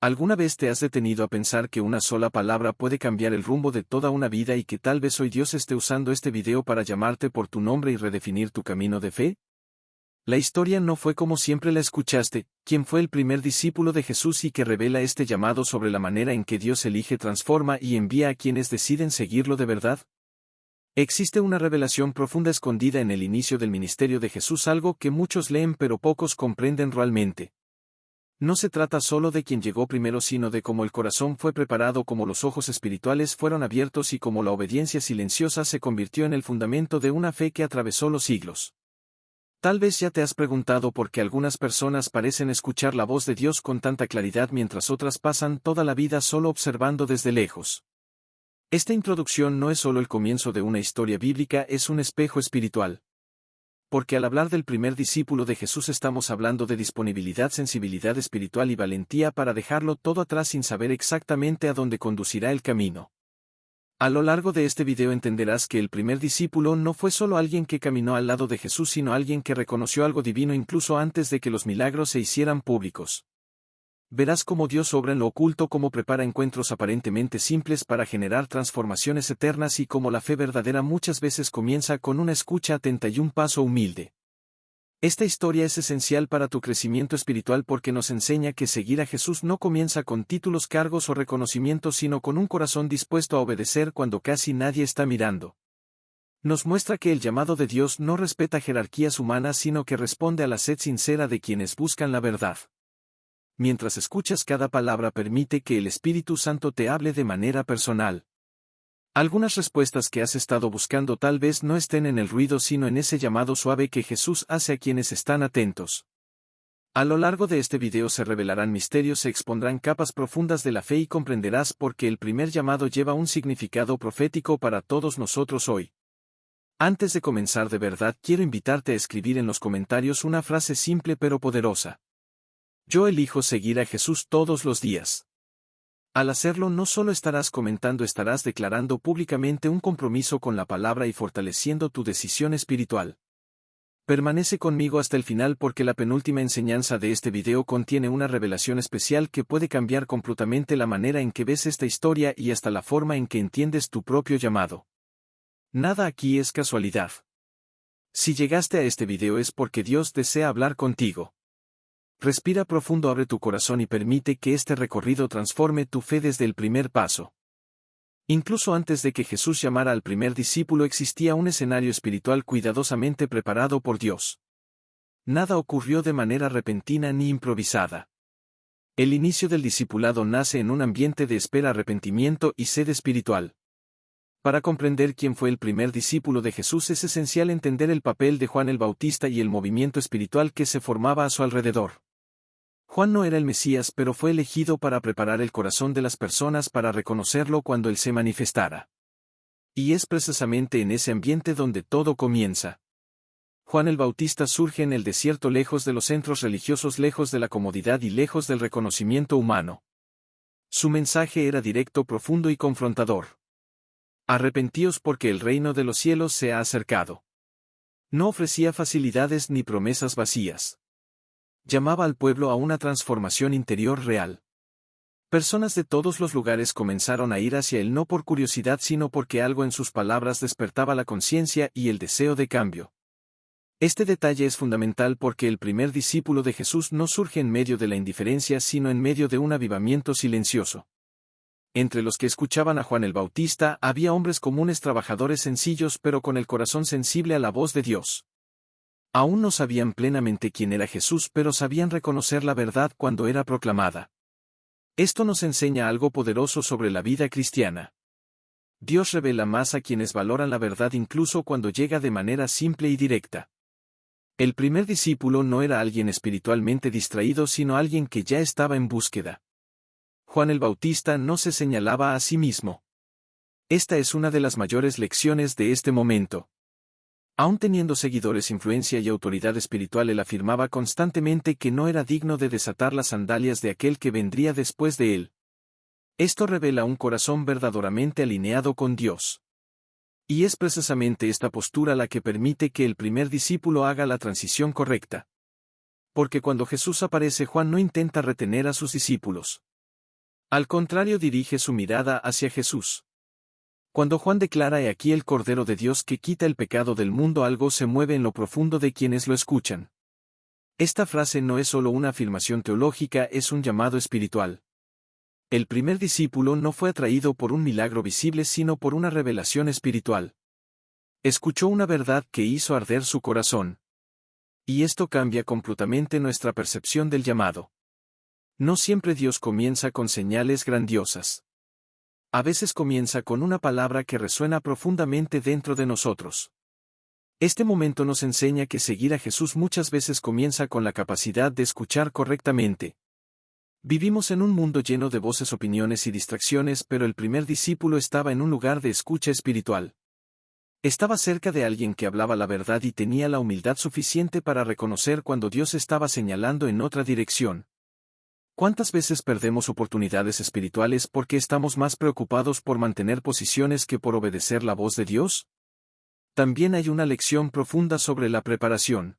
¿Alguna vez te has detenido a pensar que una sola palabra puede cambiar el rumbo de toda una vida y que tal vez hoy Dios esté usando este video para llamarte por tu nombre y redefinir tu camino de fe? La historia no fue como siempre la escuchaste. ¿Quién fue el primer discípulo de Jesús y que revela este llamado sobre la manera en que Dios elige, transforma y envía a quienes deciden seguirlo de verdad? Existe una revelación profunda escondida en el inicio del ministerio de Jesús, algo que muchos leen pero pocos comprenden realmente. No se trata solo de quien llegó primero, sino de cómo el corazón fue preparado, cómo los ojos espirituales fueron abiertos y cómo la obediencia silenciosa se convirtió en el fundamento de una fe que atravesó los siglos. Tal vez ya te has preguntado por qué algunas personas parecen escuchar la voz de Dios con tanta claridad mientras otras pasan toda la vida solo observando desde lejos. Esta introducción no es solo el comienzo de una historia bíblica, es un espejo espiritual. Porque al hablar del primer discípulo de Jesús estamos hablando de disponibilidad, sensibilidad espiritual y valentía para dejarlo todo atrás sin saber exactamente a dónde conducirá el camino. A lo largo de este video entenderás que el primer discípulo no fue solo alguien que caminó al lado de Jesús, sino alguien que reconoció algo divino incluso antes de que los milagros se hicieran públicos. Verás cómo Dios obra en lo oculto, cómo prepara encuentros aparentemente simples para generar transformaciones eternas y cómo la fe verdadera muchas veces comienza con una escucha atenta y un paso humilde. Esta historia es esencial para tu crecimiento espiritual porque nos enseña que seguir a Jesús no comienza con títulos, cargos o reconocimientos, sino con un corazón dispuesto a obedecer cuando casi nadie está mirando. Nos muestra que el llamado de Dios no respeta jerarquías humanas, sino que responde a la sed sincera de quienes buscan la verdad. Mientras escuchas cada palabra, permite que el Espíritu Santo te hable de manera personal. Algunas respuestas que has estado buscando tal vez no estén en el ruido, sino en ese llamado suave que Jesús hace a quienes están atentos. A lo largo de este video se revelarán misterios, se expondrán capas profundas de la fe y comprenderás por qué el primer llamado lleva un significado profético para todos nosotros hoy. Antes de comenzar, de verdad quiero invitarte a escribir en los comentarios una frase simple pero poderosa. Yo elijo seguir a Jesús todos los días. Al hacerlo no solo estarás comentando, estarás declarando públicamente un compromiso con la palabra y fortaleciendo tu decisión espiritual. Permanece conmigo hasta el final porque la penúltima enseñanza de este video contiene una revelación especial que puede cambiar completamente la manera en que ves esta historia y hasta la forma en que entiendes tu propio llamado. Nada aquí es casualidad. Si llegaste a este video es porque Dios desea hablar contigo. Respira profundo, abre tu corazón y permite que este recorrido transforme tu fe desde el primer paso. Incluso antes de que Jesús llamara al primer discípulo existía un escenario espiritual cuidadosamente preparado por Dios. Nada ocurrió de manera repentina ni improvisada. El inicio del discipulado nace en un ambiente de espera, arrepentimiento y sed espiritual. Para comprender quién fue el primer discípulo de Jesús es esencial entender el papel de Juan el Bautista y el movimiento espiritual que se formaba a su alrededor. Juan no era el Mesías, pero fue elegido para preparar el corazón de las personas para reconocerlo cuando él se manifestara. Y es precisamente en ese ambiente donde todo comienza. Juan el Bautista surge en el desierto, lejos de los centros religiosos, lejos de la comodidad y lejos del reconocimiento humano. Su mensaje era directo, profundo y confrontador. Arrepentíos porque el reino de los cielos se ha acercado. No ofrecía facilidades ni promesas vacías. Llamaba al pueblo a una transformación interior real. Personas de todos los lugares comenzaron a ir hacia él no por curiosidad, sino porque algo en sus palabras despertaba la conciencia y el deseo de cambio. Este detalle es fundamental porque el primer discípulo de Jesús no surge en medio de la indiferencia, sino en medio de un avivamiento silencioso. Entre los que escuchaban a Juan el Bautista había hombres comunes, trabajadores sencillos pero con el corazón sensible a la voz de Dios. Aún no sabían plenamente quién era Jesús, pero sabían reconocer la verdad cuando era proclamada. Esto nos enseña algo poderoso sobre la vida cristiana. Dios revela más a quienes valoran la verdad incluso cuando llega de manera simple y directa. El primer discípulo no era alguien espiritualmente distraído, sino alguien que ya estaba en búsqueda. Juan el Bautista no se señalaba a sí mismo. Esta es una de las mayores lecciones de este momento. Aún teniendo seguidores, influencia y autoridad espiritual, él afirmaba constantemente que no era digno de desatar las sandalias de aquel que vendría después de él. Esto revela un corazón verdaderamente alineado con Dios. Y es precisamente esta postura la que permite que el primer discípulo haga la transición correcta. Porque cuando Jesús aparece, Juan no intenta retener a sus discípulos. Al contrario, dirige su mirada hacia Jesús. Cuando Juan declara «He aquí el Cordero de Dios que quita el pecado del mundo», algo se mueve en lo profundo de quienes lo escuchan. Esta frase no es solo una afirmación teológica, es un llamado espiritual. El primer discípulo no fue atraído por un milagro visible sino por una revelación espiritual. Escuchó una verdad que hizo arder su corazón. Y esto cambia completamente nuestra percepción del llamado. No siempre Dios comienza con señales grandiosas. A veces comienza con una palabra que resuena profundamente dentro de nosotros. Este momento nos enseña que seguir a Jesús muchas veces comienza con la capacidad de escuchar correctamente. Vivimos en un mundo lleno de voces, opiniones y distracciones, pero el primer discípulo estaba en un lugar de escucha espiritual. Estaba cerca de alguien que hablaba la verdad y tenía la humildad suficiente para reconocer cuando Dios estaba señalando en otra dirección. ¿Cuántas veces perdemos oportunidades espirituales porque estamos más preocupados por mantener posiciones que por obedecer la voz de Dios? También hay una lección profunda sobre la preparación.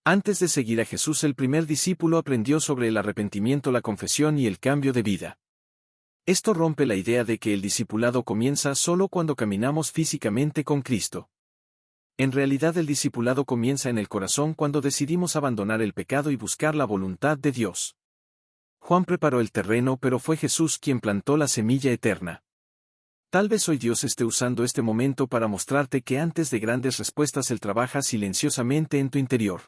Antes de seguir a Jesús, el primer discípulo aprendió sobre el arrepentimiento, la confesión y el cambio de vida. Esto rompe la idea de que el discipulado comienza solo cuando caminamos físicamente con Cristo. En realidad, el discipulado comienza en el corazón cuando decidimos abandonar el pecado y buscar la voluntad de Dios. Juan preparó el terreno, pero fue Jesús quien plantó la semilla eterna. Tal vez hoy Dios esté usando este momento para mostrarte que antes de grandes respuestas Él trabaja silenciosamente en tu interior.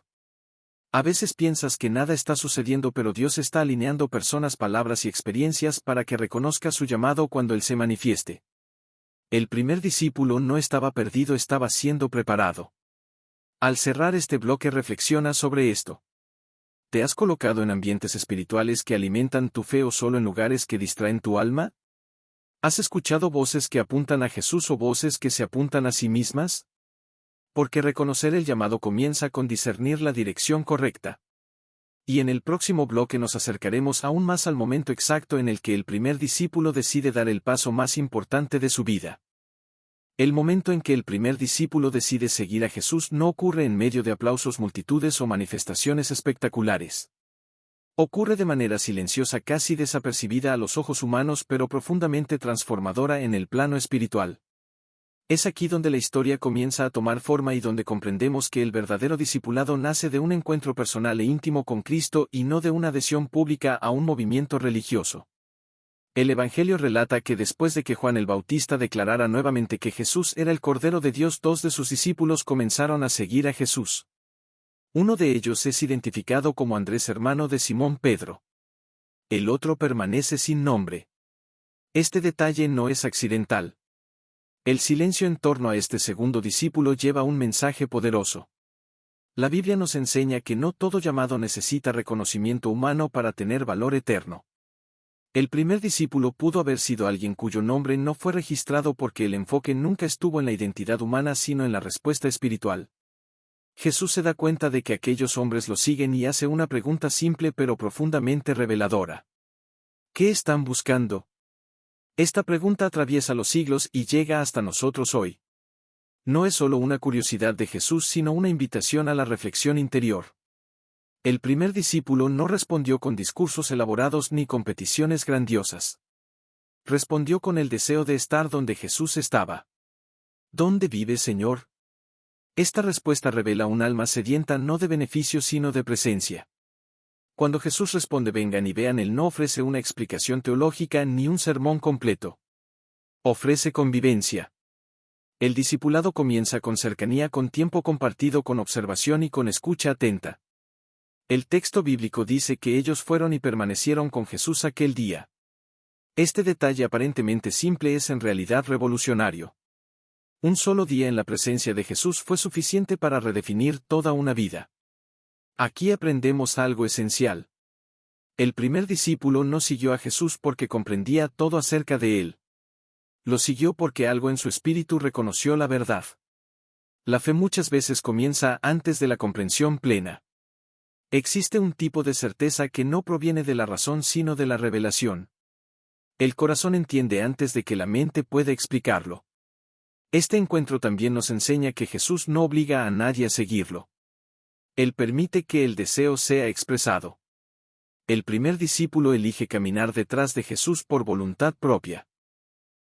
A veces piensas que nada está sucediendo, pero Dios está alineando personas, palabras y experiencias para que reconozcas su llamado cuando Él se manifieste. El primer discípulo no estaba perdido, estaba siendo preparado. Al cerrar este bloque, reflexiona sobre esto. ¿Te has colocado en ambientes espirituales que alimentan tu fe o solo en lugares que distraen tu alma? ¿Has escuchado voces que apuntan a Jesús o voces que se apuntan a sí mismas? Porque reconocer el llamado comienza con discernir la dirección correcta. Y en el próximo bloque nos acercaremos aún más al momento exacto en el que el primer discípulo decide dar el paso más importante de su vida. El momento en que el primer discípulo decide seguir a Jesús no ocurre en medio de aplausos, multitudes o manifestaciones espectaculares. Ocurre de manera silenciosa, casi desapercibida a los ojos humanos, pero profundamente transformadora en el plano espiritual. Es aquí donde la historia comienza a tomar forma y donde comprendemos que el verdadero discipulado nace de un encuentro personal e íntimo con Cristo y no de una adhesión pública a un movimiento religioso. El Evangelio relata que después de que Juan el Bautista declarara nuevamente que Jesús era el Cordero de Dios, 2 de sus discípulos comenzaron a seguir a Jesús. Uno de ellos es identificado como Andrés, hermano de Simón Pedro. El otro permanece sin nombre. Este detalle no es accidental. El silencio en torno a este segundo discípulo lleva un mensaje poderoso. La Biblia nos enseña que no todo llamado necesita reconocimiento humano para tener valor eterno. El primer discípulo pudo haber sido alguien cuyo nombre no fue registrado porque el enfoque nunca estuvo en la identidad humana sino en la respuesta espiritual. Jesús se da cuenta de que aquellos hombres lo siguen y hace una pregunta simple pero profundamente reveladora. ¿Qué están buscando? Esta pregunta atraviesa los siglos y llega hasta nosotros hoy. No es solo una curiosidad de Jesús sino una invitación a la reflexión interior. El primer discípulo no respondió con discursos elaborados ni con peticiones grandiosas. Respondió con el deseo de estar donde Jesús estaba. ¿Dónde vives, Señor? Esta respuesta revela un alma sedienta no de beneficio sino de presencia. Cuando Jesús responde vengan y vean, Él no ofrece una explicación teológica ni un sermón completo. Ofrece convivencia. El discipulado comienza con cercanía, con tiempo compartido, con observación y con escucha atenta. El texto bíblico dice que ellos fueron y permanecieron con Jesús aquel día. Este detalle aparentemente simple es en realidad revolucionario. Un solo día en la presencia de Jesús fue suficiente para redefinir toda una vida. Aquí aprendemos algo esencial. El primer discípulo no siguió a Jesús porque comprendía todo acerca de él. Lo siguió porque algo en su espíritu reconoció la verdad. La fe muchas veces comienza antes de la comprensión plena. Existe un tipo de certeza que no proviene de la razón sino de la revelación. El corazón entiende antes de que la mente pueda explicarlo. Este encuentro también nos enseña que Jesús no obliga a nadie a seguirlo. Él permite que el deseo sea expresado. El primer discípulo elige caminar detrás de Jesús por voluntad propia.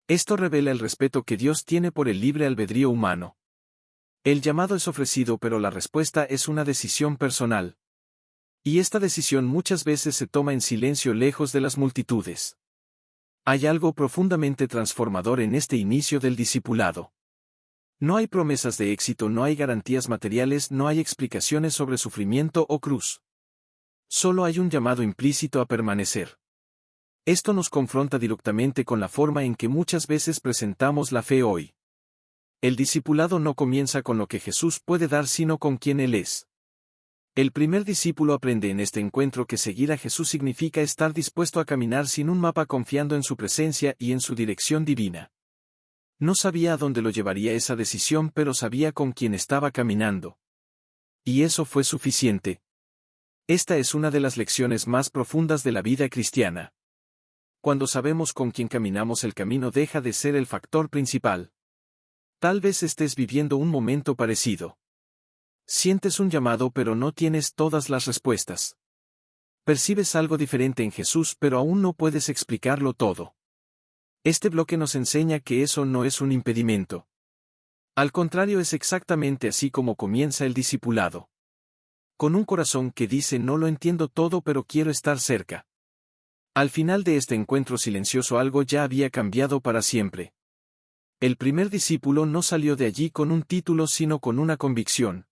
Esto revela el respeto que Dios tiene por el libre albedrío humano. El llamado es ofrecido, pero la respuesta es una decisión personal. Y esta decisión muchas veces se toma en silencio lejos de las multitudes. Hay algo profundamente transformador en este inicio del discipulado. No hay promesas de éxito, no hay garantías materiales, no hay explicaciones sobre sufrimiento o cruz. Solo hay un llamado implícito a permanecer. Esto nos confronta directamente con la forma en que muchas veces presentamos la fe hoy. El discipulado no comienza con lo que Jesús puede dar, sino con quien Él es. El primer discípulo aprende en este encuentro que seguir a Jesús significa estar dispuesto a caminar sin un mapa, confiando en su presencia y en su dirección divina. No sabía a dónde lo llevaría esa decisión, pero sabía con quién estaba caminando. Y eso fue suficiente. Esta es una de las lecciones más profundas de la vida cristiana. Cuando sabemos con quién caminamos, el camino deja de ser el factor principal. Tal vez estés viviendo un momento parecido. Sientes un llamado, pero no tienes todas las respuestas. Percibes algo diferente en Jesús, pero aún no puedes explicarlo todo. Este bloque nos enseña que eso no es un impedimento. Al contrario, es exactamente así como comienza el discipulado. Con un corazón que dice: no lo entiendo todo, pero quiero estar cerca. Al final de este encuentro silencioso, algo ya había cambiado para siempre. El primer discípulo no salió de allí con un título, sino con una convicción.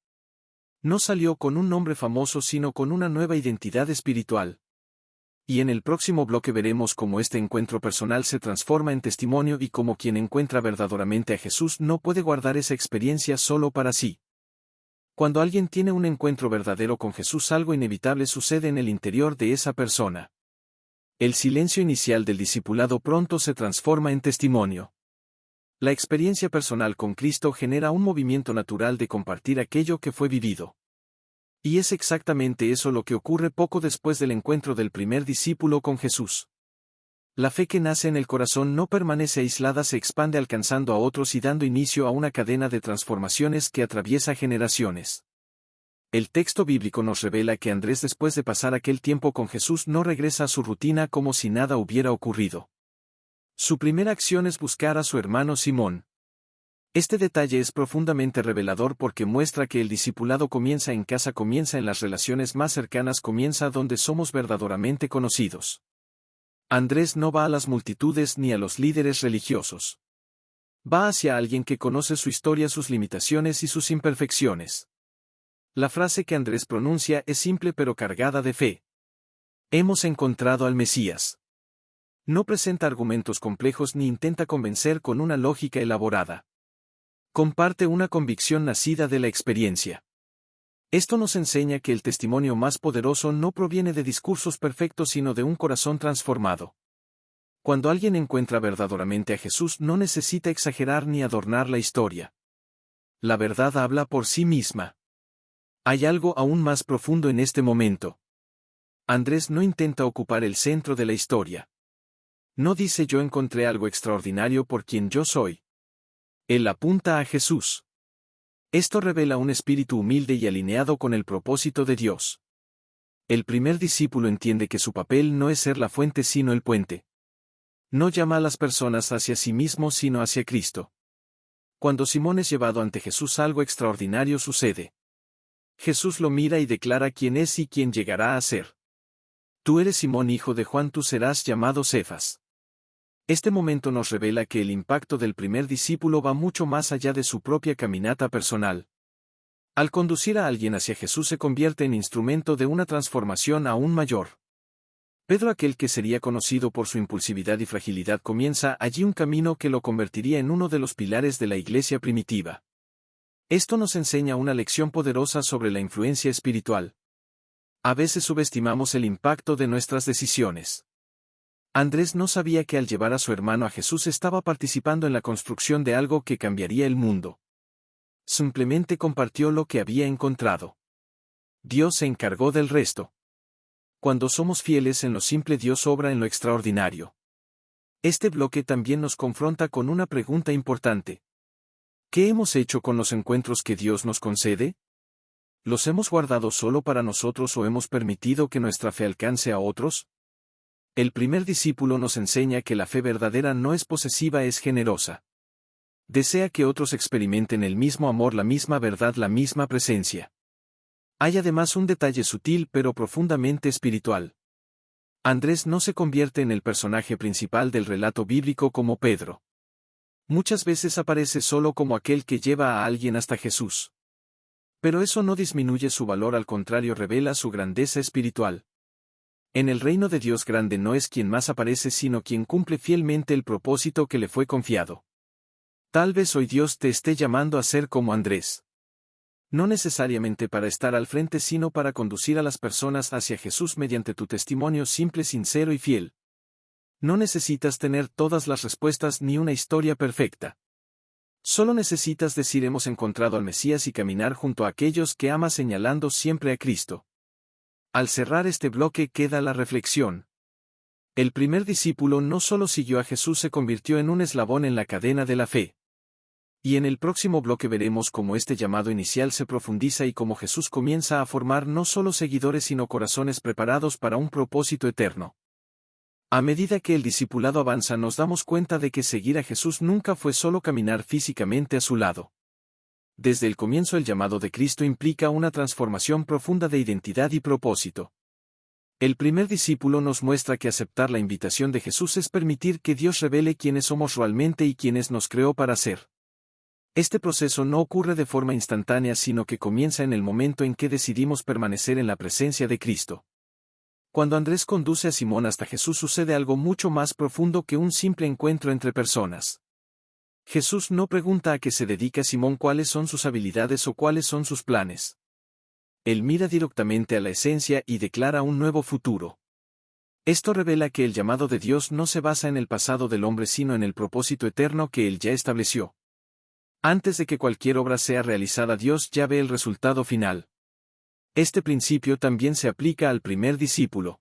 No salió con un nombre famoso, sino con una nueva identidad espiritual. Y en el próximo bloque veremos cómo este encuentro personal se transforma en testimonio y cómo quien encuentra verdaderamente a Jesús no puede guardar esa experiencia solo para sí. Cuando alguien tiene un encuentro verdadero con Jesús, algo inevitable sucede en el interior de esa persona. El silencio inicial del discipulado pronto se transforma en testimonio. La experiencia personal con Cristo genera un movimiento natural de compartir aquello que fue vivido. Y es exactamente eso lo que ocurre poco después del encuentro del primer discípulo con Jesús. La fe que nace en el corazón no permanece aislada, se expande alcanzando a otros y dando inicio a una cadena de transformaciones que atraviesa generaciones. El texto bíblico nos revela que Andrés, después de pasar aquel tiempo con Jesús, no regresa a su rutina como si nada hubiera ocurrido. Su primera acción es buscar a su hermano Simón. Este detalle es profundamente revelador porque muestra que el discipulado comienza en casa, comienza en las relaciones más cercanas, comienza donde somos verdaderamente conocidos. Andrés no va a las multitudes ni a los líderes religiosos. Va hacia alguien que conoce su historia, sus limitaciones y sus imperfecciones. La frase que Andrés pronuncia es simple pero cargada de fe. Hemos encontrado al Mesías. No presenta argumentos complejos ni intenta convencer con una lógica elaborada. Comparte una convicción nacida de la experiencia. Esto nos enseña que el testimonio más poderoso no proviene de discursos perfectos, sino de un corazón transformado. Cuando alguien encuentra verdaderamente a Jesús, no necesita exagerar ni adornar la historia. La verdad habla por sí misma. Hay algo aún más profundo en este momento. Andrés no intenta ocupar el centro de la historia. No dice: yo encontré algo extraordinario por quien yo soy. Él apunta a Jesús. Esto revela un espíritu humilde y alineado con el propósito de Dios. El primer discípulo entiende que su papel no es ser la fuente sino el puente. No llama a las personas hacia sí mismo sino hacia Cristo. Cuando Simón es llevado ante Jesús, algo extraordinario sucede. Jesús lo mira y declara quién es y quién llegará a ser. Tú eres Simón, hijo de Juan, tú serás llamado Cefas. Este momento nos revela que el impacto del primer discípulo va mucho más allá de su propia caminata personal. Al conducir a alguien hacia Jesús, se convierte en instrumento de una transformación aún mayor. Pedro, aquel que sería conocido por su impulsividad y fragilidad, comienza allí un camino que lo convertiría en uno de los pilares de la iglesia primitiva. Esto nos enseña una lección poderosa sobre la influencia espiritual. A veces subestimamos el impacto de nuestras decisiones. Andrés no sabía que al llevar a su hermano a Jesús estaba participando en la construcción de algo que cambiaría el mundo. Simplemente compartió lo que había encontrado. Dios se encargó del resto. Cuando somos fieles en lo simple, Dios obra en lo extraordinario. Este bloque también nos confronta con una pregunta importante. ¿Qué hemos hecho con los encuentros que Dios nos concede? ¿Los hemos guardado solo para nosotros o hemos permitido que nuestra fe alcance a otros? El primer discípulo nos enseña que la fe verdadera no es posesiva, es generosa. Desea que otros experimenten el mismo amor, la misma verdad, la misma presencia. Hay además un detalle sutil pero profundamente espiritual. Andrés no se convierte en el personaje principal del relato bíblico como Pedro. Muchas veces aparece solo como aquel que lleva a alguien hasta Jesús. Pero eso no disminuye su valor, al contrario, revela su grandeza espiritual. En el reino de Dios, grande no es quien más aparece, sino quien cumple fielmente el propósito que le fue confiado. Tal vez hoy Dios te esté llamando a ser como Andrés. No necesariamente para estar al frente, sino para conducir a las personas hacia Jesús mediante tu testimonio simple, sincero y fiel. No necesitas tener todas las respuestas ni una historia perfecta. Solo necesitas decir: hemos encontrado al Mesías, y caminar junto a aquellos que amas, señalando siempre a Cristo. Al cerrar este bloque queda la reflexión. El primer discípulo no solo siguió a Jesús, se convirtió en un eslabón en la cadena de la fe. Y en el próximo bloque veremos cómo este llamado inicial se profundiza y cómo Jesús comienza a formar no solo seguidores sino corazones preparados para un propósito eterno. A medida que el discipulado avanza, nos damos cuenta de que seguir a Jesús nunca fue solo caminar físicamente a su lado. Desde el comienzo, el llamado de Cristo implica una transformación profunda de identidad y propósito. El primer discípulo nos muestra que aceptar la invitación de Jesús es permitir que Dios revele quiénes somos realmente y quiénes nos creó para ser. Este proceso no ocurre de forma instantánea, sino que comienza en el momento en que decidimos permanecer en la presencia de Cristo. Cuando Andrés conduce a Simón hasta Jesús, sucede algo mucho más profundo que un simple encuentro entre personas. Jesús no pregunta a qué se dedica Simón, cuáles son sus habilidades o cuáles son sus planes. Él mira directamente a la esencia y declara un nuevo futuro. Esto revela que el llamado de Dios no se basa en el pasado del hombre, sino en el propósito eterno que Él ya estableció. Antes de que cualquier obra sea realizada, Dios ya ve el resultado final. Este principio también se aplica al primer discípulo.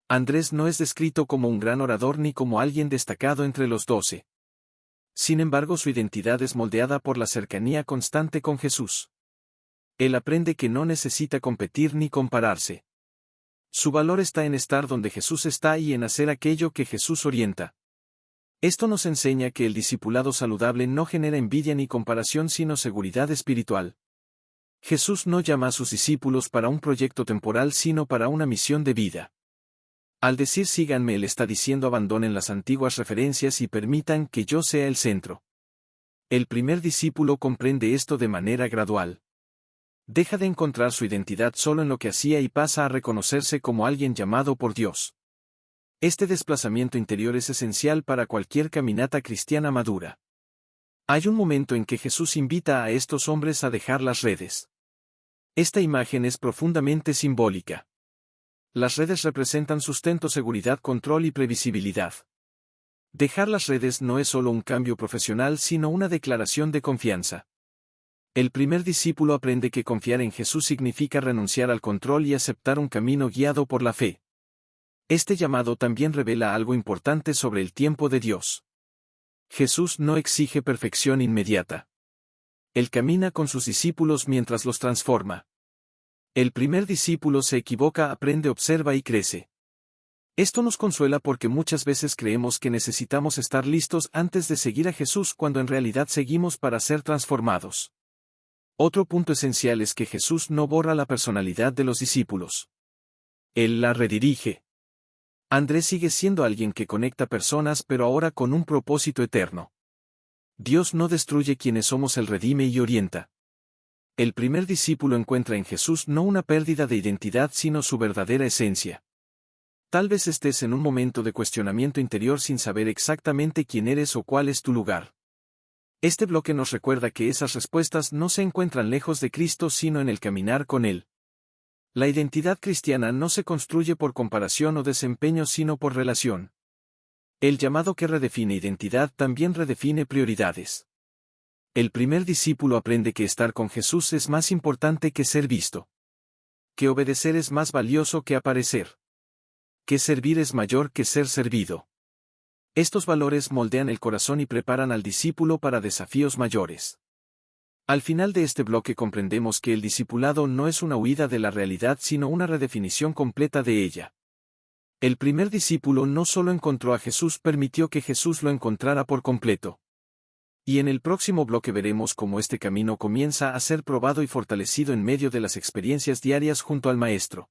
Andrés no es descrito como un gran orador ni como alguien destacado entre los 12. Sin embargo, su identidad es moldeada por la cercanía constante con Jesús. Él aprende que no necesita competir ni compararse. Su valor está en estar donde Jesús está y en hacer aquello que Jesús orienta. Esto nos enseña que el discipulado saludable no genera envidia ni comparación, sino seguridad espiritual. Jesús no llama a sus discípulos para un proyecto temporal, sino para una misión de vida. Al decir síganme, Él está diciendo: abandonen las antiguas referencias y permitan que yo sea el centro. El primer discípulo comprende esto de manera gradual. Deja de encontrar su identidad solo en lo que hacía y pasa a reconocerse como alguien llamado por Dios. Este desplazamiento interior es esencial para cualquier caminata cristiana madura. Hay un momento en que Jesús invita a estos hombres a dejar las redes. Esta imagen es profundamente simbólica. Las redes representan sustento, seguridad, control y previsibilidad. Dejar las redes no es solo un cambio profesional, sino una declaración de confianza. El primer discípulo aprende que confiar en Jesús significa renunciar al control y aceptar un camino guiado por la fe. Este llamado también revela algo importante sobre el tiempo de Dios. Jesús no exige perfección inmediata. Él camina con sus discípulos mientras los transforma. El primer discípulo se equivoca, aprende, observa y crece. Esto nos consuela porque muchas veces creemos que necesitamos estar listos antes de seguir a Jesús, cuando en realidad seguimos para ser transformados. Otro punto esencial es que Jesús no borra la personalidad de los discípulos. Él la redirige. Andrés sigue siendo alguien que conecta personas, pero ahora con un propósito eterno. Dios no destruye quienes somos, Él redime y orienta. El primer discípulo encuentra en Jesús no una pérdida de identidad, sino su verdadera esencia. Tal vez estés en un momento de cuestionamiento interior sin saber exactamente quién eres o cuál es tu lugar. Este bloque nos recuerda que esas respuestas no se encuentran lejos de Cristo, sino en el caminar con Él. La identidad cristiana no se construye por comparación o desempeño, sino por relación. El llamado que redefine identidad también redefine prioridades. El primer discípulo aprende que estar con Jesús es más importante que ser visto. Que obedecer es más valioso que aparecer. Que servir es mayor que ser servido. Estos valores moldean el corazón y preparan al discípulo para desafíos mayores. Al final de este bloque comprendemos que el discipulado no es una huida de la realidad sino una redefinición completa de ella. El primer discípulo no solo encontró a Jesús, permitió que Jesús lo encontrara por completo. Y en el próximo bloque veremos cómo este camino comienza a ser probado y fortalecido en medio de las experiencias diarias junto al Maestro.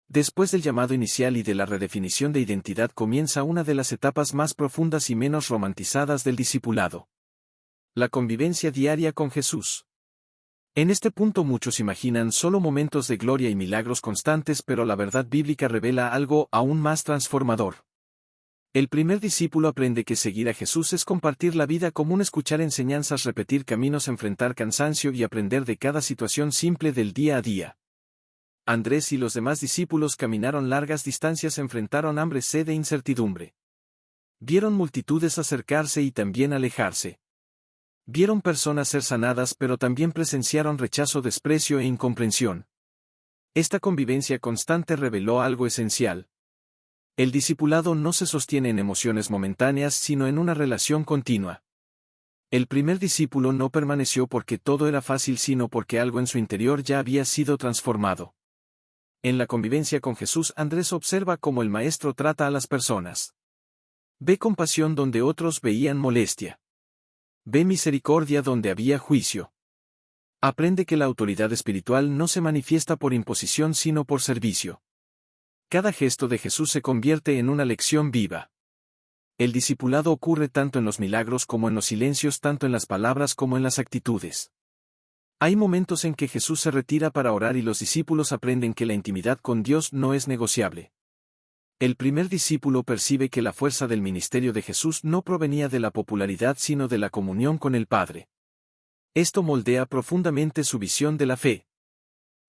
Después del llamado inicial y de la redefinición de identidad comienza una de las etapas más profundas y menos romantizadas del discipulado. La convivencia diaria con Jesús. En este punto muchos imaginan solo momentos de gloria y milagros constantes, pero la verdad bíblica revela algo aún más transformador. El primer discípulo aprende que seguir a Jesús es compartir la vida común, escuchar enseñanzas, repetir caminos, enfrentar cansancio y aprender de cada situación simple del día a día. Andrés y los demás discípulos caminaron largas distancias, enfrentaron hambre, sed e incertidumbre. Vieron multitudes acercarse y también alejarse. Vieron personas ser sanadas, pero también presenciaron rechazo, desprecio e incomprensión. Esta convivencia constante reveló algo esencial. El discipulado no se sostiene en emociones momentáneas, sino en una relación continua. El primer discípulo no permaneció porque todo era fácil, sino porque algo en su interior ya había sido transformado. En la convivencia con Jesús, Andrés observa cómo el Maestro trata a las personas. Ve compasión donde otros veían molestia. Ve misericordia donde había juicio. Aprende que la autoridad espiritual no se manifiesta por imposición sino por servicio. Cada gesto de Jesús se convierte en una lección viva. El discipulado ocurre tanto en los milagros como en los silencios, tanto en las palabras como en las actitudes. Hay momentos en que Jesús se retira para orar y los discípulos aprenden que la intimidad con Dios no es negociable. El primer discípulo percibe que la fuerza del ministerio de Jesús no provenía de la popularidad sino de la comunión con el Padre. Esto moldea profundamente su visión de la fe.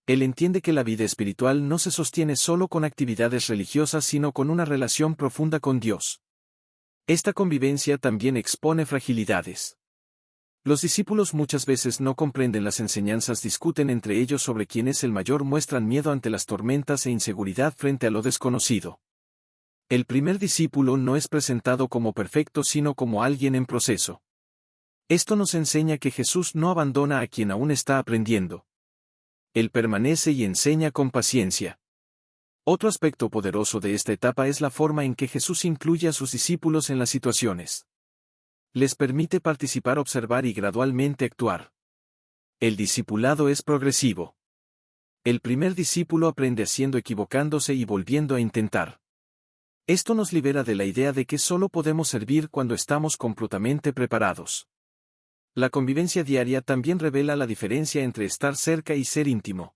Él entiende que la vida espiritual no se sostiene solo con actividades religiosas sino con una relación profunda con Dios. Esta convivencia también expone fragilidades. Los discípulos muchas veces no comprenden las enseñanzas, discuten entre ellos sobre quién es el mayor, muestran miedo ante las tormentas e inseguridad frente a lo desconocido. El primer discípulo no es presentado como perfecto sino como alguien en proceso. Esto nos enseña que Jesús no abandona a quien aún está aprendiendo. Él permanece y enseña con paciencia. Otro aspecto poderoso de esta etapa es la forma en que Jesús incluye a sus discípulos en las situaciones. Les permite participar, observar y gradualmente actuar. El discipulado es progresivo. El primer discípulo aprende haciendo, equivocándose y volviendo a intentar. Esto nos libera de la idea de que solo podemos servir cuando estamos completamente preparados. La convivencia diaria también revela la diferencia entre estar cerca y ser íntimo.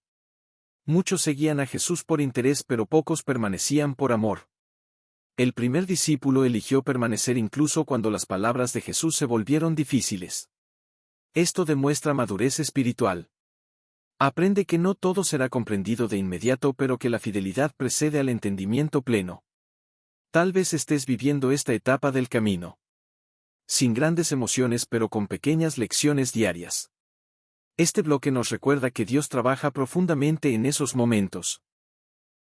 Muchos seguían a Jesús por interés, pero pocos permanecían por amor. El primer discípulo eligió permanecer incluso cuando las palabras de Jesús se volvieron difíciles. Esto demuestra madurez espiritual. Aprende que no todo será comprendido de inmediato, pero que la fidelidad precede al entendimiento pleno. Tal vez estés viviendo esta etapa del camino. Sin grandes emociones pero con pequeñas lecciones diarias. Este bloque nos recuerda que Dios trabaja profundamente en esos momentos.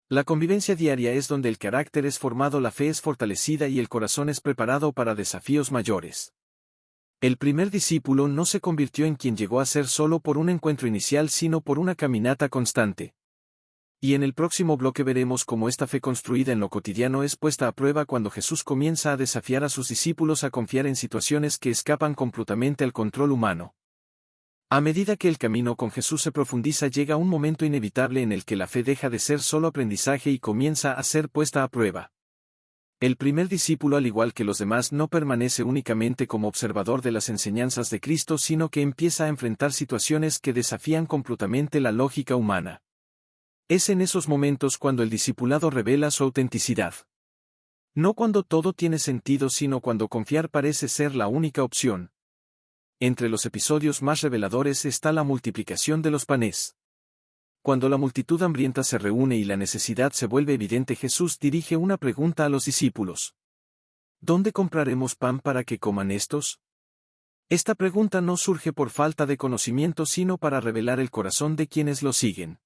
La convivencia diaria es donde el carácter es formado, la fe es fortalecida y el corazón es preparado para desafíos mayores. El primer discípulo no se convirtió en quien llegó a ser solo por un encuentro inicial sino por una caminata constante. Y en el próximo bloque veremos cómo esta fe construida en lo cotidiano es puesta a prueba cuando Jesús comienza a desafiar a sus discípulos a confiar en situaciones que escapan completamente al control humano. A medida que el camino con Jesús se profundiza, llega un momento inevitable en el que la fe deja de ser solo aprendizaje y comienza a ser puesta a prueba. El primer discípulo, al igual que los demás, no permanece únicamente como observador de las enseñanzas de Cristo, sino que empieza a enfrentar situaciones que desafían completamente la lógica humana. Es en esos momentos cuando el discipulado revela su autenticidad. No cuando todo tiene sentido, sino cuando confiar parece ser la única opción. Entre los episodios más reveladores está la multiplicación de los panes. Cuando la multitud hambrienta se reúne y la necesidad se vuelve evidente, Jesús dirige una pregunta a los discípulos. ¿Dónde compraremos pan para que coman estos? Esta pregunta no surge por falta de conocimiento sino para revelar el corazón de quienes lo siguen.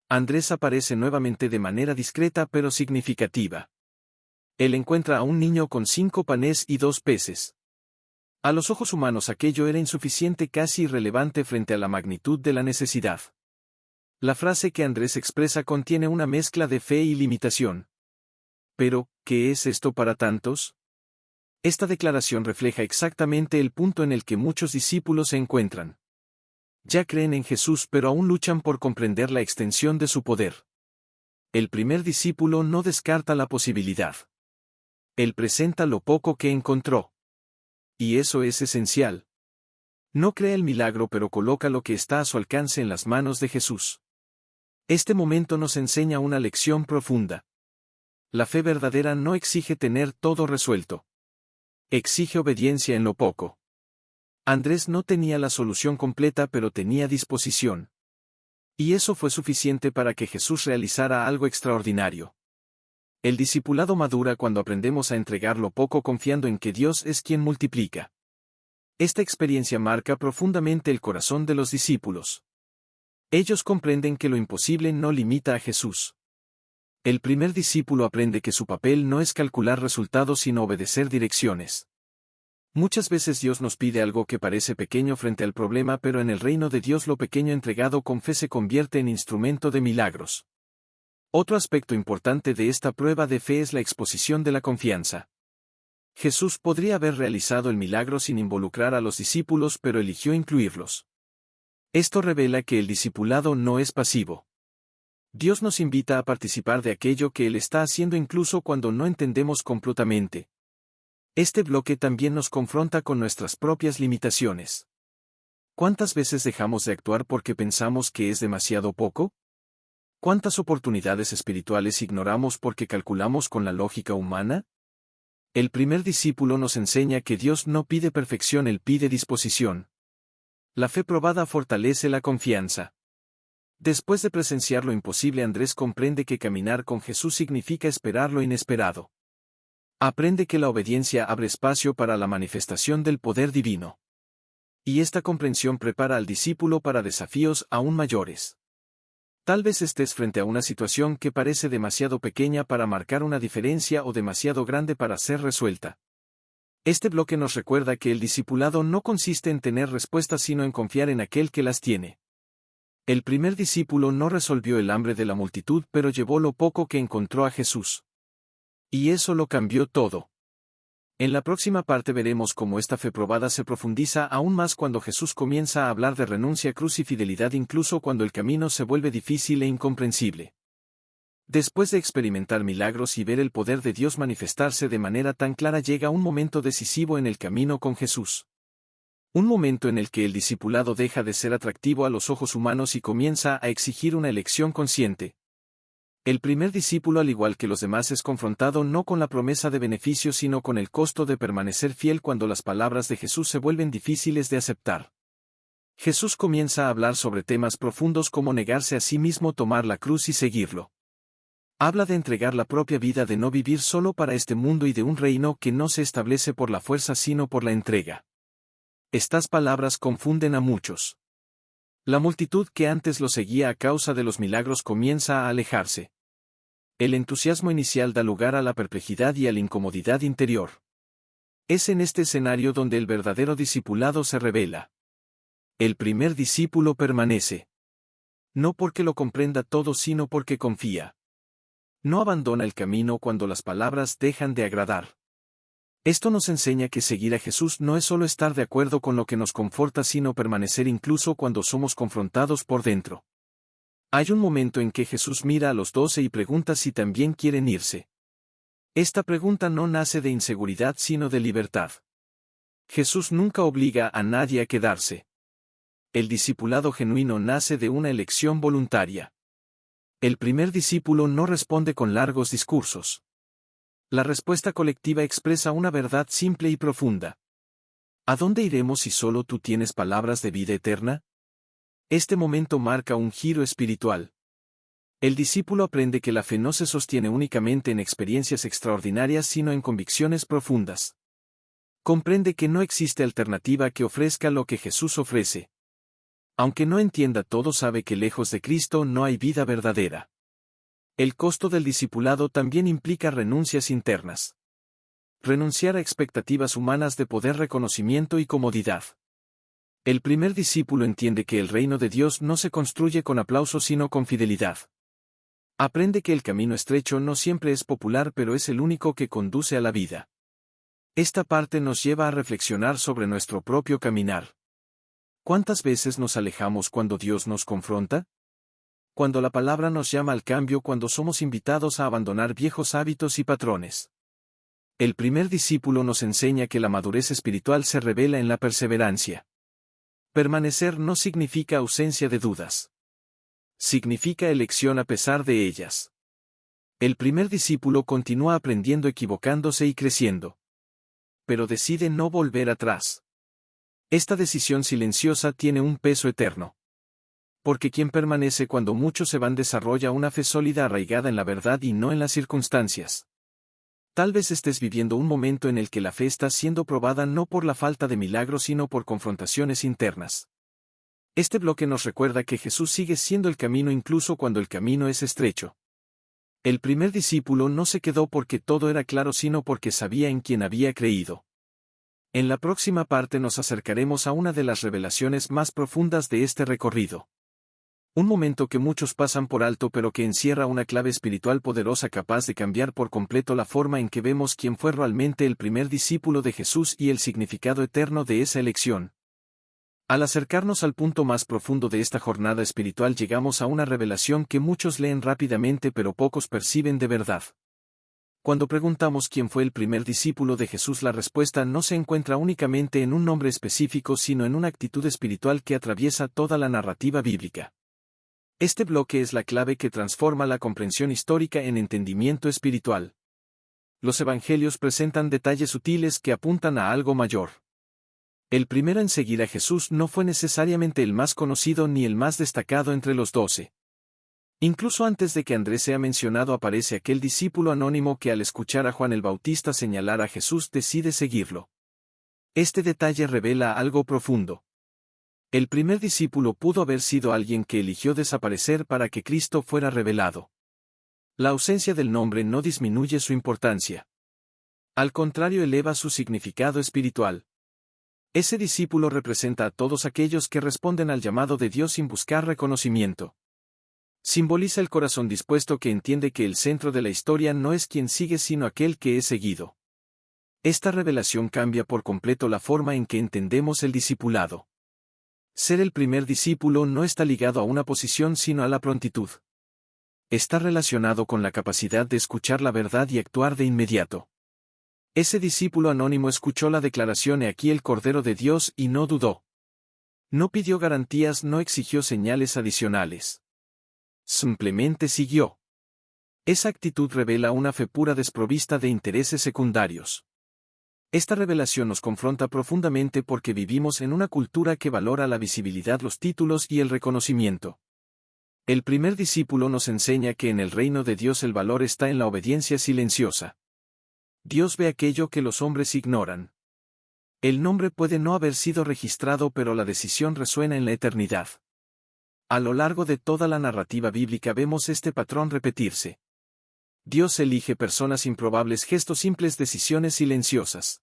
Andrés aparece nuevamente de manera discreta pero significativa. Él encuentra a un niño con 5 panes y 2 peces. A los ojos humanos aquello era insuficiente, casi irrelevante frente a la magnitud de la necesidad. La frase que Andrés expresa contiene una mezcla de fe y limitación. Pero, ¿qué es esto para tantos? Esta declaración refleja exactamente el punto en el que muchos discípulos se encuentran. Ya creen en Jesús pero aún luchan por comprender la extensión de su poder. El primer discípulo no descarta la posibilidad. Él presenta lo poco que encontró. Y eso es esencial. No cree el milagro pero coloca lo que está a su alcance en las manos de Jesús. Este momento nos enseña una lección profunda. La fe verdadera no exige tener todo resuelto. Exige obediencia en lo poco. Andrés no tenía la solución completa pero tenía disposición. Y eso fue suficiente para que Jesús realizara algo extraordinario. El discipulado madura cuando aprendemos a entregar lo poco confiando en que Dios es quien multiplica. Esta experiencia marca profundamente el corazón de los discípulos. Ellos comprenden que lo imposible no limita a Jesús. El primer discípulo aprende que su papel no es calcular resultados sino obedecer direcciones. Muchas veces Dios nos pide algo que parece pequeño frente al problema, pero en el reino de Dios lo pequeño entregado con fe se convierte en instrumento de milagros. Otro aspecto importante de esta prueba de fe es la exposición de la confianza. Jesús podría haber realizado el milagro sin involucrar a los discípulos, pero eligió incluirlos. Esto revela que el discipulado no es pasivo. Dios nos invita a participar de aquello que Él está haciendo incluso cuando no entendemos completamente. Este bloque también nos confronta con nuestras propias limitaciones. ¿Cuántas veces dejamos de actuar porque pensamos que es demasiado poco? ¿Cuántas oportunidades espirituales ignoramos porque calculamos con la lógica humana? El primer discípulo nos enseña que Dios no pide perfección, Él pide disposición. La fe probada fortalece la confianza. Después de presenciar lo imposible, Andrés comprende que caminar con Jesús significa esperar lo inesperado. Aprende que la obediencia abre espacio para la manifestación del poder divino. Y esta comprensión prepara al discípulo para desafíos aún mayores. Tal vez estés frente a una situación que parece demasiado pequeña para marcar una diferencia o demasiado grande para ser resuelta. Este bloque nos recuerda que el discipulado no consiste en tener respuestas sino en confiar en aquel que las tiene. El primer discípulo no resolvió el hambre de la multitud pero llevó lo poco que encontró a Jesús. Y eso lo cambió todo. En la próxima parte veremos cómo esta fe probada se profundiza aún más cuando Jesús comienza a hablar de renuncia, cruz y fidelidad incluso cuando el camino se vuelve difícil e incomprensible. Después de experimentar milagros y ver el poder de Dios manifestarse de manera tan clara, llega un momento decisivo en el camino con Jesús. Un momento en el que el discipulado deja de ser atractivo a los ojos humanos y comienza a exigir una elección consciente. El primer discípulo, al igual que los demás, es confrontado no con la promesa de beneficio sino con el costo de permanecer fiel cuando las palabras de Jesús se vuelven difíciles de aceptar. Jesús comienza a hablar sobre temas profundos como negarse a sí mismo, tomar la cruz y seguirlo. Habla de entregar la propia vida, de no vivir solo para este mundo y de un reino que no se establece por la fuerza sino por la entrega. Estas palabras confunden a muchos. La multitud que antes lo seguía a causa de los milagros comienza a alejarse. El entusiasmo inicial da lugar a la perplejidad y a la incomodidad interior. Es en este escenario donde el verdadero discipulado se revela. El primer discípulo permanece. No porque lo comprenda todo sino porque confía. No abandona el camino cuando las palabras dejan de agradar. Esto nos enseña que seguir a Jesús no es solo estar de acuerdo con lo que nos conforta sino permanecer incluso cuando somos confrontados por dentro. Hay un momento en que Jesús mira a los 12 y pregunta si también quieren irse. Esta pregunta no nace de inseguridad sino de libertad. Jesús nunca obliga a nadie a quedarse. El discipulado genuino nace de una elección voluntaria. El primer discípulo no responde con largos discursos. La respuesta colectiva expresa una verdad simple y profunda. ¿A dónde iremos si solo tú tienes palabras de vida eterna? Este momento marca un giro espiritual. El discípulo aprende que la fe no se sostiene únicamente en experiencias extraordinarias sino en convicciones profundas. Comprende que no existe alternativa que ofrezca lo que Jesús ofrece. Aunque no entienda todo, sabe que lejos de Cristo no hay vida verdadera. El costo del discipulado también implica renuncias internas. Renunciar a expectativas humanas de poder, reconocimiento y comodidad. El primer discípulo entiende que el reino de Dios no se construye con aplausos sino con fidelidad. Aprende que el camino estrecho no siempre es popular, pero es el único que conduce a la vida. Esta parte nos lleva a reflexionar sobre nuestro propio caminar. ¿Cuántas veces nos alejamos cuando Dios nos confronta? Cuando la palabra nos llama al cambio, cuando somos invitados a abandonar viejos hábitos y patrones. El primer discípulo nos enseña que la madurez espiritual se revela en la perseverancia. Permanecer no significa ausencia de dudas. Significa elección a pesar de ellas. El primer discípulo continúa aprendiendo, equivocándose y creciendo. Pero decide no volver atrás. Esta decisión silenciosa tiene un peso eterno. Porque quien permanece cuando muchos se van desarrolla una fe sólida arraigada en la verdad y no en las circunstancias. Tal vez estés viviendo un momento en el que la fe está siendo probada no por la falta de milagros sino por confrontaciones internas. Este bloque nos recuerda que Jesús sigue siendo el camino incluso cuando el camino es estrecho. El primer discípulo no se quedó porque todo era claro sino porque sabía en quién había creído. En la próxima parte nos acercaremos a una de las revelaciones más profundas de este recorrido. Un momento que muchos pasan por alto pero que encierra una clave espiritual poderosa capaz de cambiar por completo la forma en que vemos quién fue realmente el primer discípulo de Jesús y el significado eterno de esa elección. Al acercarnos al punto más profundo de esta jornada espiritual llegamos a una revelación que muchos leen rápidamente pero pocos perciben de verdad. Cuando preguntamos quién fue el primer discípulo de Jesús, la respuesta no se encuentra únicamente en un nombre específico sino en una actitud espiritual que atraviesa toda la narrativa bíblica. Este bloque es la clave que transforma la comprensión histórica en entendimiento espiritual. Los evangelios presentan detalles sutiles que apuntan a algo mayor. El primero en seguir a Jesús no fue necesariamente el más conocido ni el más destacado entre los 12. Incluso antes de que Andrés sea mencionado aparece aquel discípulo anónimo que al escuchar a Juan el Bautista señalar a Jesús decide seguirlo. Este detalle revela algo profundo. El primer discípulo pudo haber sido alguien que eligió desaparecer para que Cristo fuera revelado. La ausencia del nombre no disminuye su importancia. Al contrario, eleva su significado espiritual. Ese discípulo representa a todos aquellos que responden al llamado de Dios sin buscar reconocimiento. Simboliza el corazón dispuesto que entiende que el centro de la historia no es quien sigue sino aquel que es seguido. Esta revelación cambia por completo la forma en que entendemos el discipulado. Ser el primer discípulo no está ligado a una posición sino a la prontitud. Está relacionado con la capacidad de escuchar la verdad y actuar de inmediato. Ese discípulo anónimo escuchó la declaración: "He aquí el Cordero de Dios", y no dudó. No pidió garantías, no exigió señales adicionales. Simplemente siguió. Esa actitud revela una fe pura desprovista de intereses secundarios. Esta revelación nos confronta profundamente porque vivimos en una cultura que valora la visibilidad, los títulos y el reconocimiento. El primer discípulo nos enseña que en el reino de Dios el valor está en la obediencia silenciosa. Dios ve aquello que los hombres ignoran. El nombre puede no haber sido registrado, pero la decisión resuena en la eternidad. A lo largo de toda la narrativa bíblica vemos este patrón repetirse. Dios elige personas improbables, gestos simples, decisiones silenciosas.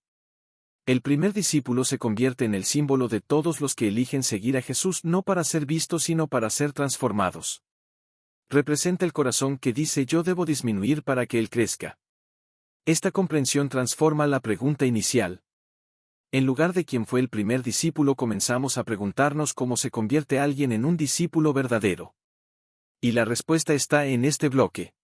El primer discípulo se convierte en el símbolo de todos los que eligen seguir a Jesús no para ser vistos sino para ser transformados. Representa el corazón que dice: yo debo disminuir para que Él crezca. Esta comprensión transforma la pregunta inicial. En lugar de quién fue el primer discípulo, comenzamos a preguntarnos cómo se convierte alguien en un discípulo verdadero. Y la respuesta está en este bloque.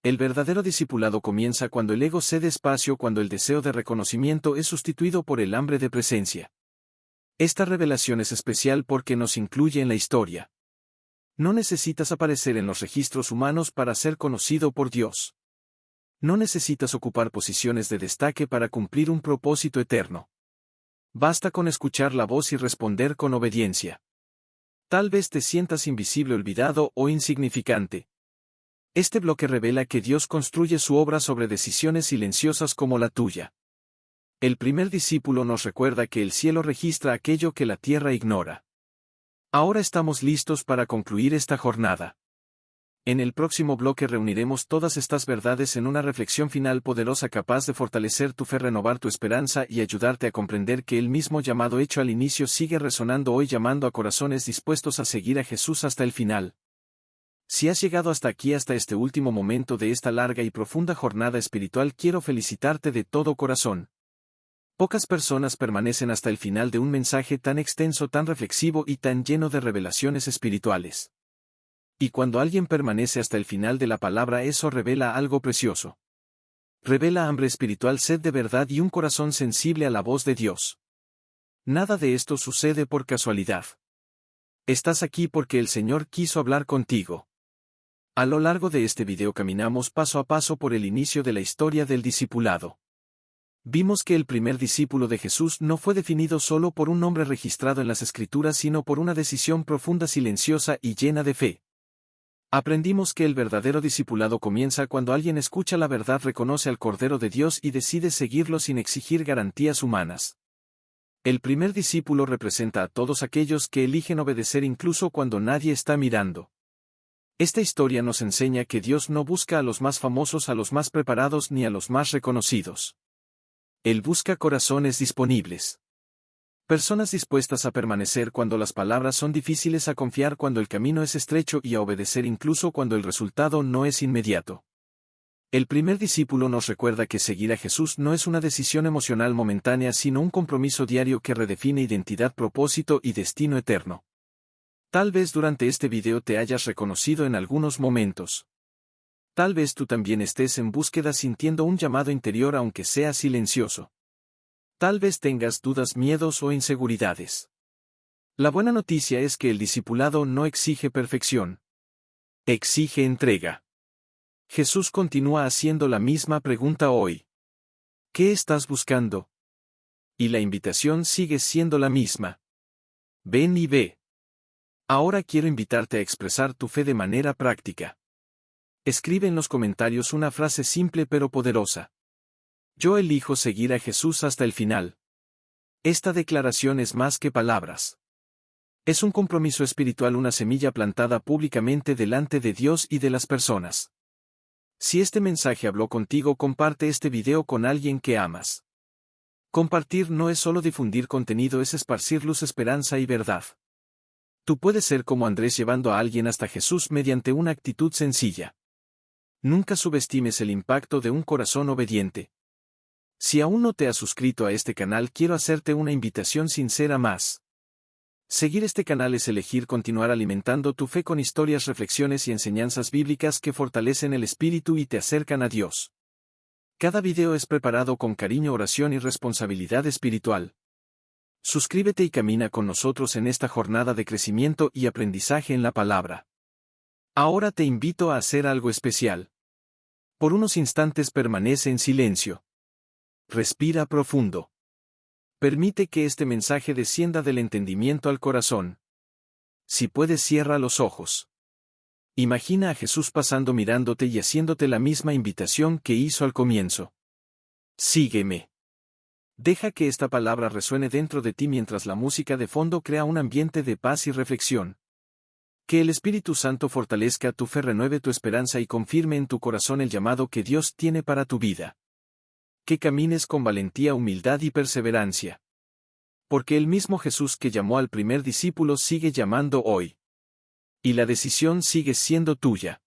El verdadero discipulado comienza cuando el ego cede espacio, cuando el deseo de reconocimiento es sustituido por el hambre de presencia. Esta revelación es especial porque nos incluye en la historia. No necesitas aparecer en los registros humanos para ser conocido por Dios. No necesitas ocupar posiciones de destaque para cumplir un propósito eterno. Basta con escuchar la voz y responder con obediencia. Tal vez te sientas invisible, olvidado o insignificante. Este bloque revela que Dios construye su obra sobre decisiones silenciosas como la tuya. El primer discípulo nos recuerda que el cielo registra aquello que la tierra ignora. Ahora estamos listos para concluir esta jornada. En el próximo bloque reuniremos todas estas verdades en una reflexión final poderosa capaz de fortalecer tu fe, renovar tu esperanza y ayudarte a comprender que el mismo llamado hecho al inicio sigue resonando hoy, llamando a corazones dispuestos a seguir a Jesús hasta el final. Si has llegado hasta aquí, hasta este último momento de esta larga y profunda jornada espiritual, quiero felicitarte de todo corazón. Pocas personas permanecen hasta el final de un mensaje tan extenso, tan reflexivo y tan lleno de revelaciones espirituales. Y cuando alguien permanece hasta el final de la palabra, eso revela algo precioso. Revela hambre espiritual, sed de verdad y un corazón sensible a la voz de Dios. Nada de esto sucede por casualidad. Estás aquí porque el Señor quiso hablar contigo. A lo largo de este video caminamos paso a paso por el inicio de la historia del discipulado. Vimos que el primer discípulo de Jesús no fue definido solo por un nombre registrado en las Escrituras, sino por una decisión profunda, silenciosa y llena de fe. Aprendimos que el verdadero discipulado comienza cuando alguien escucha la verdad, reconoce al Cordero de Dios y decide seguirlo sin exigir garantías humanas. El primer discípulo representa a todos aquellos que eligen obedecer incluso cuando nadie está mirando. Esta historia nos enseña que Dios no busca a los más famosos, a los más preparados ni a los más reconocidos. Él busca corazones disponibles. Personas dispuestas a permanecer cuando las palabras son difíciles, a confiar cuando el camino es estrecho y a obedecer incluso cuando el resultado no es inmediato. El primer discípulo nos recuerda que seguir a Jesús no es una decisión emocional momentánea, sino un compromiso diario que redefine identidad, propósito y destino eterno. Tal vez durante este video te hayas reconocido en algunos momentos. Tal vez tú también estés en búsqueda, sintiendo un llamado interior aunque sea silencioso. Tal vez tengas dudas, miedos o inseguridades. La buena noticia es que el discipulado no exige perfección. Exige entrega. Jesús continúa haciendo la misma pregunta hoy. ¿Qué estás buscando? Y la invitación sigue siendo la misma. Ven y ve. Ahora quiero invitarte a expresar tu fe de manera práctica. Escribe en los comentarios una frase simple pero poderosa. Yo elijo seguir a Jesús hasta el final. Esta declaración es más que palabras. Es un compromiso espiritual, una semilla plantada públicamente delante de Dios y de las personas. Si este mensaje habló contigo, comparte este video con alguien que amas. Compartir no es solo difundir contenido, es esparcir luz, esperanza y verdad. Tú puedes ser como Andrés, llevando a alguien hasta Jesús mediante una actitud sencilla. Nunca subestimes el impacto de un corazón obediente. Si aún no te has suscrito a este canal, quiero hacerte una invitación sincera más. Seguir este canal es elegir continuar alimentando tu fe con historias, reflexiones y enseñanzas bíblicas que fortalecen el espíritu y te acercan a Dios. Cada video es preparado con cariño, oración y responsabilidad espiritual. Suscríbete y camina con nosotros en esta jornada de crecimiento y aprendizaje en la palabra. Ahora te invito a hacer algo especial. Por unos instantes permanece en silencio. Respira profundo. Permite que este mensaje descienda del entendimiento al corazón. Si puedes, cierra los ojos. Imagina a Jesús pasando, mirándote y haciéndote la misma invitación que hizo al comienzo. Sígueme. Deja que esta palabra resuene dentro de ti mientras la música de fondo crea un ambiente de paz y reflexión. Que el Espíritu Santo fortalezca tu fe, renueve tu esperanza y confirme en tu corazón el llamado que Dios tiene para tu vida. Que camines con valentía, humildad y perseverancia. Porque el mismo Jesús que llamó al primer discípulo sigue llamando hoy. Y la decisión sigue siendo tuya.